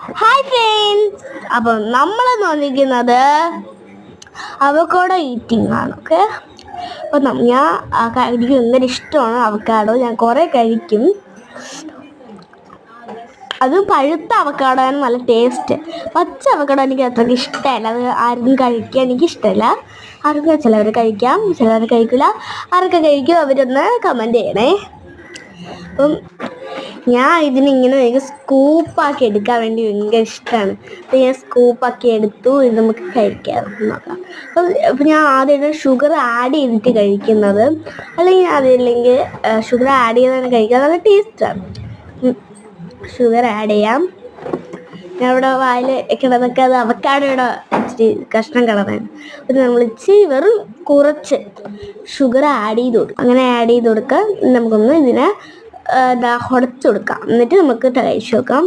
Hi friends, അപ്പം നമ്മൾ വന്നിരിക്കുന്നത് അവക്കാഡോ ഈറ്റിംഗ് ആണ്. ഓക്കെ, അപ്പം എനിക്ക് ഭയങ്കര ഇഷ്ടമാണ് അവക്കാഡോ. ഞാൻ കുറേ കഴിക്കും. അത് പഴുത്ത അവക്കാഡോ ആണ് നല്ല ടേസ്റ്റ്. പച്ച അവക്കാഡോ എനിക്ക് അത്രയ്ക്ക് ഇഷ്ടമല്ല. അത് ആരും കഴിക്കാൻ എനിക്കിഷ്ടമല്ല. ചിലവർ കഴിക്കാം, ചിലവർ കഴിക്കില്ല. ആരൊക്കെ കഴിക്കും അവരൊന്ന് കമൻറ്റ് ചെയ്യണേ. അപ്പം ഞാൻ എനിക്ക് സ്കൂപ്പാക്കി എടുക്കാൻ വേണ്ടി ഭയങ്കര ഇഷ്ടമാണ്. അപ്പം ഞാൻ സ്കൂപ്പാക്കി എടുത്തു. ഇത് നമുക്ക് കഴിക്കാം, നോക്കാം. അപ്പം ഞാൻ ആദ്യം ഷുഗർ ആഡ് ചെയ്തിട്ട് കഴിക്കുന്നത്, അല്ലെങ്കിൽ ഷുഗർ ആഡ് ചെയ്താണ് കഴിക്കുക. നല്ല ടേസ്റ്റാണ്. ഷുഗർ ആഡ് ചെയ്യാം. ഞാൻ ഇവിടെ വായിൽ കിടന്നൊക്കെ അത് അവക്കാഡോയുടെ ഇച്ചിരി കഷ്ണം കളറാണ്. അപ്പം നമ്മൾ ഇച്ചിരി വെറും കുറച്ച് ഷുഗർ ആഡ് ചെയ്ത് കൊടുക്കും. അങ്ങനെ ആഡ് ചെയ്ത് കൊടുക്കുക. നമുക്കൊന്ന് ഇതിനെ ഉടച്ചു കൊടുക്കാം. എന്നിട്ട് നമുക്ക് കഴിച്ചു നോക്കാം.